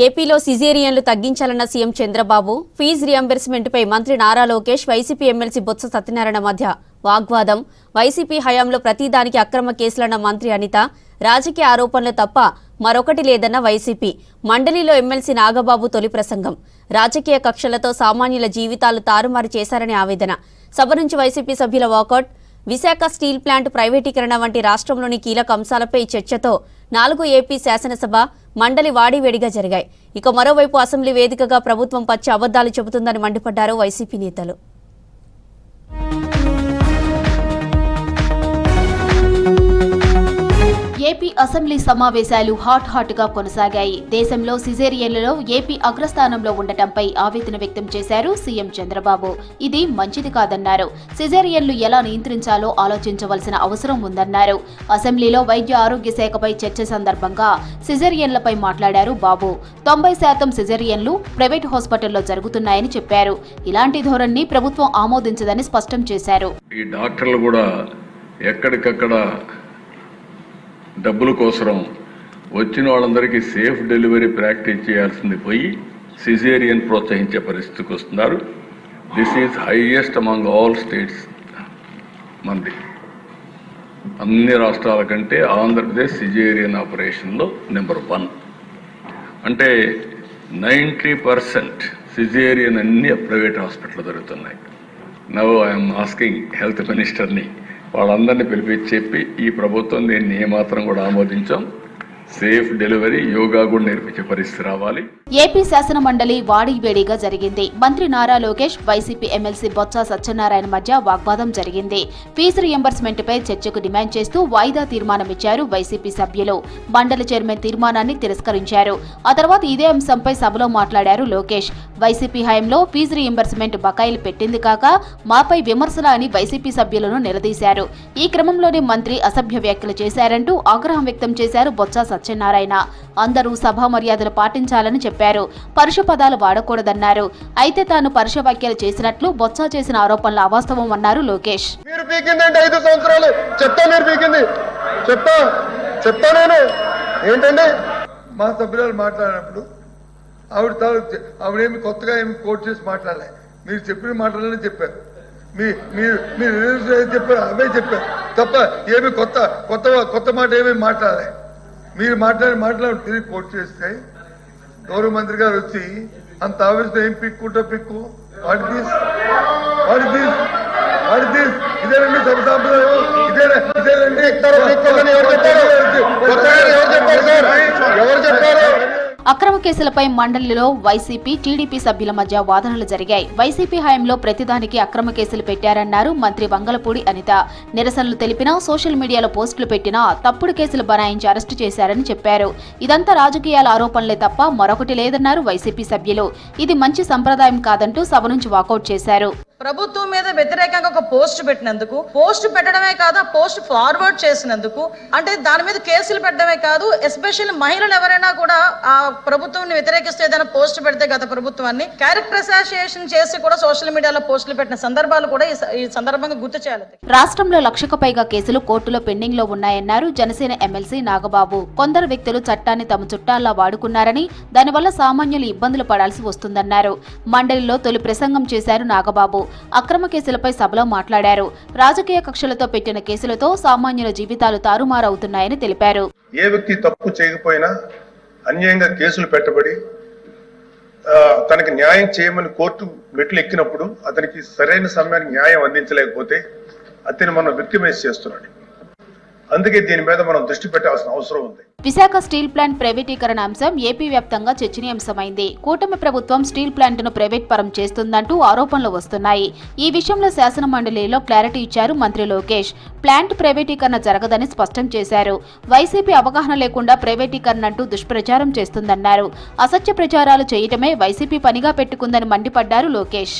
ఏపీలో సిజేరియన్లు తగ్గించాలన్న CM Chandrababu, fee రియంబర్స్మెంట్పై మంత్రి Nara Lokesh, YCP MLC Botsa Satyanarayana మధ్య వాగ్వాదం. వైసీపీ హయాంలో ప్రతిదానికి అక్రమ కేసులన్న మంత్రి అనిత, రాజకీయ ఆరోపణలు తప్ప మరొకటి లేదన్న వైసీపీ. మండలిలో ఎమ్మెల్సీ నాగబాబు తొలి ప్రసంగం. రాజకీయ కక్షలతో సామాన్యుల జీవితాలు తారుమారు చేశారని ఆవేదన. సభ నుంచి వైసీపీ సభ్యుల వాకౌట్. విశాఖ స్టీల్ ప్లాంట్ ప్రైవేటీకరణ వంటి రాష్ట్రంలోని కీలక అంశాలపై చర్చతో 4 ఏపీ శాసనసభ మండలి వాడివేడిగా జరిగాయి. ఇక మరోవైపు అసెంబ్లీ వేదికగా ప్రభుత్వం పచ్చి అబద్దాలు చెబుతుందని మండిపడ్డారు వైసీపీ నేతలు. ఏపీ అసెంబ్లీ సమావేశాలు హాట్ గా కొనసాగాయి. దేశంలో సిజేరియన్లలో ఏపీ అగ్రస్థానంలో ఉండటంపై ఆవేదన వ్యక్తం చేశారు సీఎం చంద్రబాబు. ఇది మంచిది కాదన్నారు. సిజేరియన్లు ఎలా నియంత్రించాలో ఆలోచించవలసిన అవసరం ఉందన్నారు. అసెంబ్లీలో వైద్య ఆరోగ్య శాఖపై చర్చ సందర్భంగా సిజేరియన్లపై మాట్లాడారు బాబు. 90% సిజేరియన్లు ప్రైవేట్ హాస్పిటల్లో జరుగుతున్నాయని చెప్పారు. ఇలాంటి ధోరణిని ప్రభుత్వం ఆమోదించదని స్పష్టం చేశారు. ఈ డాక్టర్లు కూడా ఎక్కడికక్కడ డబ్బుల కోసం వచ్చిన వాళ్ళందరికీ సేఫ్ డెలివరీ ప్రాక్టీస్ చేయాల్సింది పోయి సిజేరియన్ ప్రోత్సహించే పరిస్థితికి వస్తున్నారు. This is highest among all states. మంది అన్ని రాష్ట్రాల కంటే ఆంధ్రప్రదేశ్ సిజేరియన్ ఆపరేషన్లో నెంబర్ 1. అంటే 90% సిజేరియన్ అన్ని ప్రైవేట్ హాస్పిటల్ జరుగుతున్నాయి. నవ్ ఐఎమ్ ఆస్కింగ్ హెల్త్ మినిస్టర్ని, వాళ్ళందరినీ పిలిపించి చెప్పి ఈ ప్రభుత్వం దీన్ని ఏమాత్రం కూడా ఆమోదించాం. సేఫ్ డెలివరీ, యోగా కూడా నేర్పించే పరిస్థితి రావాలి. ఏపీ శాసన మండలి వాడివేడిగా జరిగింది. మంత్రి నారా లోకేష్, వైసీపీ ఎమ్మెల్సీ బొత్స సత్యనారాయణ మధ్య వాగ్వాదం జరిగింది. ఫీజు రియంబర్స్మెంట్ పై చర్చకు డిమాండ్ చేస్తూ వాయిదా తీర్మానమిచ్చారు వైసీపీ సభ్యులు. మండలి చైర్మన్ తీర్మానాన్ని తిరస్కరించారు. ఆ తర్వాత ఇదే అంశంపై సభలో మాట్లాడారు లోకేష్. వైసీపీ హయాంలో ఫీజు రియంబర్స్మెంట్ బకాయిలు పెట్టింది కాక మాపై విమర్శల అని వైసీపీ సభ్యులను నిలదీశారు. ఈ క్రమంలోనే మంత్రి అసభ్య వ్యాఖ్యలు చేశారంటూ ఆగ్రహం వ్యక్తం చేశారు బొత్స సత్యనారాయణ. అందరూ సభా మర్యాదలు పాటించాలని చెప్పారు. పరుష పదాలు వాడకూడదన్నారు. అయితే తాను పరుష వ్యాఖ్యలు చేసినట్లు బొత్స చేసిన ఆరోపణలు అవాస్తవం అన్నారు లోకేష్. ఏంటంటే మా సభ్యురాలు మాట్లాడినప్పుడు ఆవిడేమి కొత్తగా ఏమి కోట్ చేసి మాట్లాడలే. మీరు చెప్పిన మాటలనే చెప్పారు. మీరు చెప్పారు, అవే చెప్పారు తప్ప ఏమి కొత్త మాట ఏమీ మాట్లాడలే. మీరు మాట్లాడి తిరిగి కోట్ చేస్తే గౌరవ మంత్రి గారు వచ్చి అంత ఆవేశం ఏం పిక్కు ఇదేనండి సభ సాంప్రదాయం, ఇదేనండి ఎవరు చెప్పారు? అక్రమ కేసులపై మండలిలో వైసీపీ, టీడీపీ సభ్యుల మధ్య వాదనలు జరిగాయి. వైసీపీ హయాంలో ప్రతిదానికి అక్రమ కేసులు పెట్టారన్నారు మంత్రి వంగలపూడి అనిత. నిరసనలు తెలిపినా, సోషల్ మీడియాలో పోస్టులు పెట్టినా తప్పుడు కేసులు బనాయించి అరెస్టు చేశారని చెప్పారు. ఇదంతా రాజకీయాల ఆరోపణలే తప్ప మరొకటి లేదన్నారు వైసీపీ సభ్యులు. ఇది మంచి సంప్రదాయం కాదంటూ సభ నుంచి వాకౌట్ చేశారు. ప్రభుత్వం మీద వ్యతిరేకంగా ఒక పోస్ట్ పెట్టినందుకు, పోస్ట్ పెట్టడమే కాదు ఆ పోస్ట్ ఫార్వర్డ్ చేసినందుకు, అంటే దాని మీద కేసులు పెట్టడమే కాదు, ఎస్పెషల్లీ మహిళలు ఎవరైనా కూడా ఆ ప్రభుత్వాన్ని వ్యతిరేకిస్తే ఏదైనా పోస్ట్ పెడితే గత ప్రభుత్వాన్ని క్యారెక్టర్ అసాసియేషన్ చేసి కూడా సోషల్ మీడియాలో పోస్టులు పెట్టిన సందర్భాలు కూడా ఈ సందర్భంగా గుర్తు చేయాలి. రాష్ట్రంలో 1,00,000కు పైగా కేసులు కోర్టులో పెండింగ్ లో ఉన్నాయన్నారు జనసేన ఎమ్మెల్సీ నాగబాబు. కొందరు వ్యక్తులు చట్టాన్ని తమ చుట్టాల్లా వాడుకున్నారని, దానివల్ల సామాన్యులు ఇబ్బందులు పడాల్సి వస్తుందన్నారు. మండలిలో తొలి ప్రసంగం చేశారు నాగబాబు. అక్రమ కేసులపై సభలో మాట్లాడారు. రాజకీయ కక్షలతో పెట్టిన కేసులతో సామాన్యుల జీవితాలు తారుమారవుతున్నాయని తెలిపారు. ఏ వ్యక్తి తప్పు చేయకపోయినా అన్యాయంగా కేసులు పెట్టబడి తనకి న్యాయం చేయమని కోర్టు మెట్లు ఎక్కినప్పుడు అతనికి సరైన సమయానికి న్యాయం అందించలేకపోతే అతన్ని మనం విక్టిమైజ్ చేస్తున్నాడు. అందుకే దీని మీద మనం దృష్టి పెట్టాల్సిన అవసరం ఉంది. విశాఖ స్టీల్ ప్లాంట్ ప్రైవేటీకరణ అంశం ఏపీ వ్యాప్తంగా చర్చనీయాంశమైంది. కూటమి ప్రభుత్వం స్టీల్ ప్లాంట్ను ప్రైవేట్ పరం చేస్తుందంటూ ఆరోపణలు వస్తున్నాయి. ఈ విషయంలో శాసన మండలిలో క్లారిటీ ఇచ్చారు మంత్రి లోకేష్. ప్లాంట్ ప్రైవేటీకరణ జరగదని స్పష్టం చేశారు. వైసీపీ అవగాహన లేకుండా ప్రైవేటీకరణ అంటూ దుష్ప్రచారం చేస్తుందన్నారు. అసత్య ప్రచారాలు చేయటమే వైసీపీ పనిగా పెట్టుకుందని మండిపడ్డారు లోకేష్.